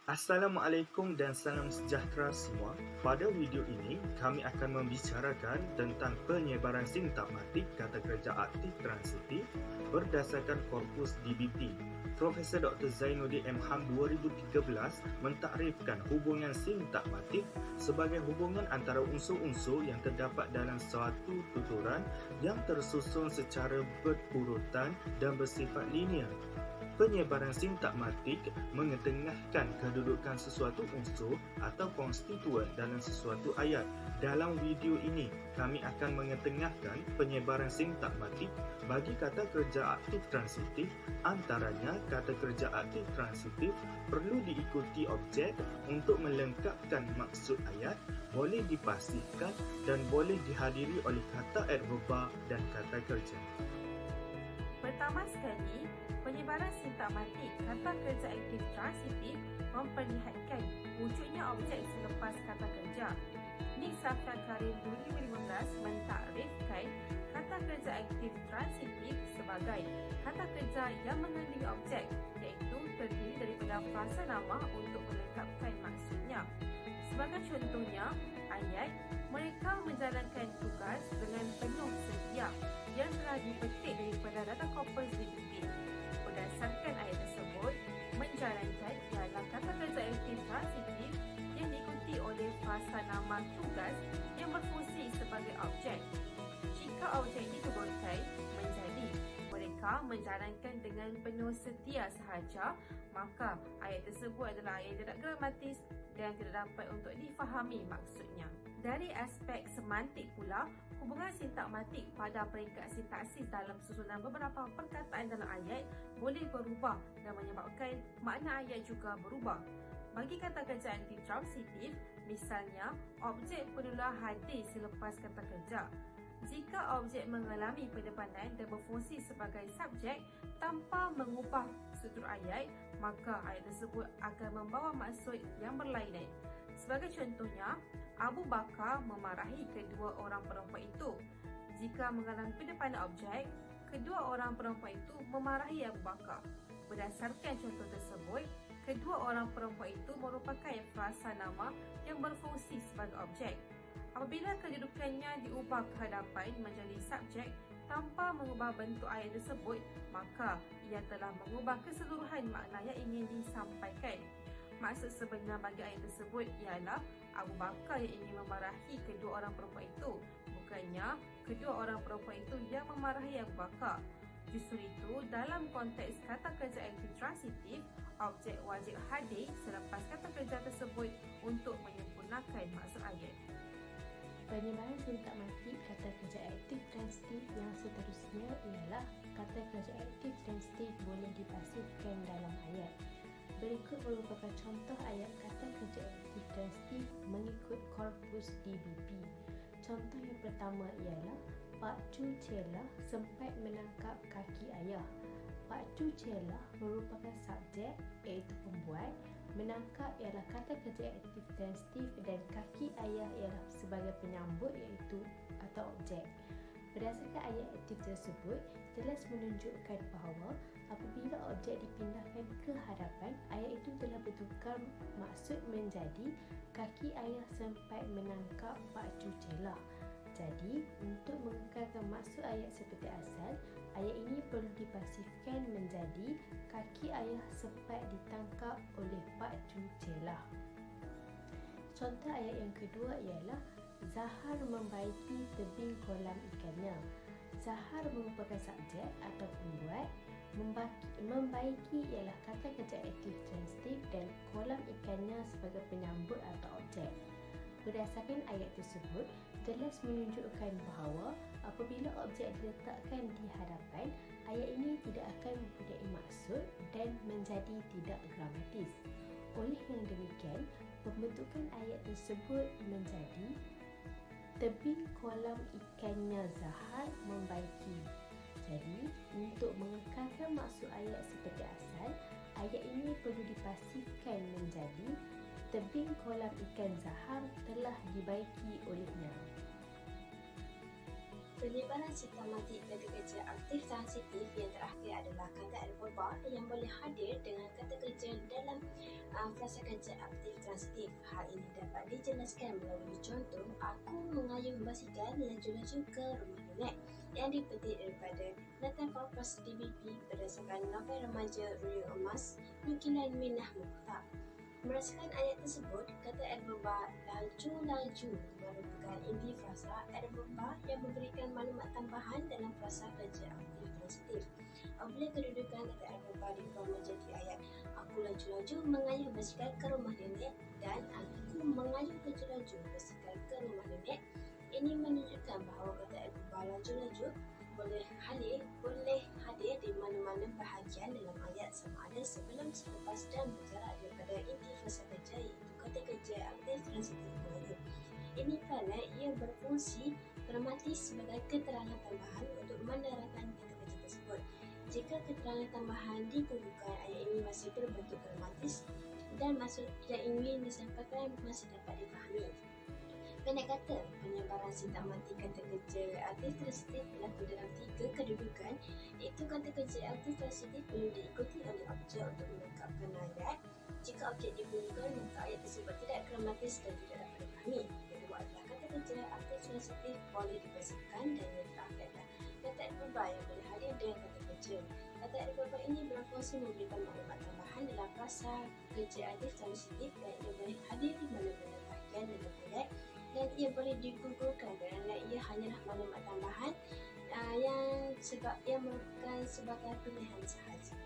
Assalamualaikum dan salam sejahtera semua. Pada video ini, kami akan membicarakan tentang penyebaran sintakmatik kata kerja aktif transitif berdasarkan korpus DBP. Profesor Dr. Zainuddin M. Ham 2013 mentakrifkan hubungan sintakmatik sebagai hubungan antara unsur-unsur yang terdapat dalam suatu tuturan yang tersusun secara berurutan dan bersifat linear. Penyebaran sintakmatik mengetengahkan kedudukan sesuatu unsur atau konstituen dalam sesuatu ayat. Dalam video ini, kami akan mengetengahkan penyebaran sintakmatik bagi kata kerja aktif transitif. Antaranya, kata kerja aktif transitif perlu diikuti objek untuk melengkapkan maksud ayat, boleh dipasifkan dan boleh dihadiri oleh kata adverba dan kata kerja. Pertama sekali, penyebaran sintakmatik kata kerja aktif transitif memperlihatkan wujudnya objek selepas kata kerja. Nick Safran Karim 2015 mentakrifkan kata kerja aktif transitif sebagai kata kerja yang mengandungi objek, iaitu terdiri daripada frasa nama untuk melengkapkan maksudnya. Sebagai contohnya, ayat mereka menjalankan tugas dengan penuh setia yang telah dipetik daripada data korpus DBP. Berdasarkan ayat tersebut, menjalankan ialah kata kerja aktif transitif yang diikuti oleh frasa nama tugas yang berfungsi sebagai objek. Jika objek diturunkan menjadi mereka menjalankan dengan penuh setia sahaja, maka ayat tersebut adalah ayat tidak gramatis dan tidak dapat untuk difahami maksudnya. Dari aspek semantik pula, hubungan sintakmatik pada peringkat sintaksis dalam susunan beberapa perkataan dalam ayat boleh berubah dan menyebabkan makna ayat juga berubah. Bagi kata kerja aktif transitif, misalnya, objek perlulah hadir selepas kata kerja. Jika objek mengalami pendepanan dan berfungsi sebagai subjek tanpa mengubah struktur ayat, maka ayat tersebut akan membawa maksud yang berlainan. Sebagai contohnya, Abu Bakar memarahi kedua orang perempuan itu. Jika mengalami pendepanan objek, kedua orang perempuan itu memarahi Abu Bakar. Berdasarkan contoh tersebut, kedua orang perempuan itu merupakan frasa nama yang berfungsi sebagai objek. Apabila kedudukannya diubah ke hadapan menjadi subjek tanpa mengubah bentuk ayat tersebut, maka ia telah mengubah keseluruhan makna yang ingin disampaikan. Maksud sebenar bagi ayat tersebut ialah Abu Bakar yang ingin memarahi kedua orang perempuan itu, bukannya kedua orang perempuan itu yang memarahi Abu Bakar. Justru itu, dalam konteks kata kerja aktif transitif, objek wajib hadir selepas kata kerja tersebut untuk menyempurnakan maksud ayat. Penyebaran sintakmatik kata kerja aktif transitif yang seterusnya ialah kata kerja aktif transitif boleh dipasifkan dalam ayat. Berikut merupakan contoh ayat kata kerja aktif transitif mengikut korpus DBP. Contoh yang pertama ialah Pak Cu Cela sempat menangkap kaki ayah. Pak Cu Cela merupakan subjek iaitu pembuat, menangkap ialah kata kerja aktif transitif dan kaki ayah ialah sebagai penyambut iaitu atau objek. Berdasarkan ayat aktif tersebut, jelas menunjukkan bahawa apabila objek dipindahkan ke hadapan, ayat itu telah bertukar maksud menjadi kaki ayah sempat menangkap Pak Cu Cela. Jadi, untuk mengekalkan maksud ayat seperti asal, ayat ini perlu dipasifkan menjadi kaki ayah sempat ditangkap oleh Pak Cu Cela. Contoh ayat yang kedua ialah Zahar membaiki tebing kolam ikannya. Zahar merupakan subjek atau pembuat, membaiki ialah kata kerja aktif transitif dan kolam ikannya sebagai penyambut atau objek. Berdasarkan ayat tersebut, jelas menunjukkan bahawa apabila objek diletakkan di hadapan, ayat ini tidak akan mempunyai maksud dan menjadi tidak gramatis. Oleh yang demikian, pembentukan ayat tersebut menjadi tebing kolam ikannya Zahar membaiki. Jadi, untuk mengekalkan maksud ayat seperti asal, ayat ini perlu dipasifkan menjadi tebing kolam ikan Zahar telah dibaiki olehnya. Penyebaran sintakmatik kata kerja aktif transitif yang terakhir adalah kata adverba yang boleh hadir dengan kata kerja dalam frasa kerja aktif transitif. Hal ini dapat dijelaskan melalui contoh, aku mengayuh basikal laju-laju ke rumah nenek, yang dipetik daripada data korpus DBP berdasarkan novel remaja Rio Emas, nukilan Minah Mukhtar. Berdasarkan ayat tersebut, kata adverba laju-laju merupakan inti frasa adverba yang memberikan maklumat tambahan dalam frasa kerja aktif transitif. Apabila kedudukan kata adverba diubah menjadi ayat aku laju-laju mengayuh basikal ke rumah nenek dan aku mengayuh laju-laju basikal ke rumah nenek, ini menunjukkan bahawa kata adverba laju-laju boleh hadir di mana-mana bahagian dalam ayat, sama ada sebelum, selepas dan berjarak daripada inti frasa kerja iaitu kata kerja aktif transitif Melayu. Ini kerana ia berfungsi gramatis sebagai keterangan tambahan untuk menerangkan kata kerja tersebut. Jika keterangan tambahan dikukuhkan, ayat ini masih berbentuk gramatis dan maksud yang ingin disampaikan masih dapat difahami. Pendek kata, penyebaran sintakmatik kata kerja aktif transitif berlaku dalam 3 kedudukan, iaitu kata kerja aktif transitif perlu diikuti oleh objek untuk melengkapkan ayat. Jika objek digunakan, maka ayat tersebut tidak gramatis dan tidak dapat difahami. Kedua adalah kata kerja aktif transitif boleh dibasarkan dan yang terakhir adalah kata adverba yang boleh hadir dengan kata kerja. Kata adverba ini berfungsi memberikan maklumat tambahan dalam frasa kerja aktif transitif dan ia boleh hadir di mana-mana bahagian dalam ayat, dan ia boleh digugurkan kerana ia hanyalah maklumat tambahan yang merupakan sebagai pilihan sahaja.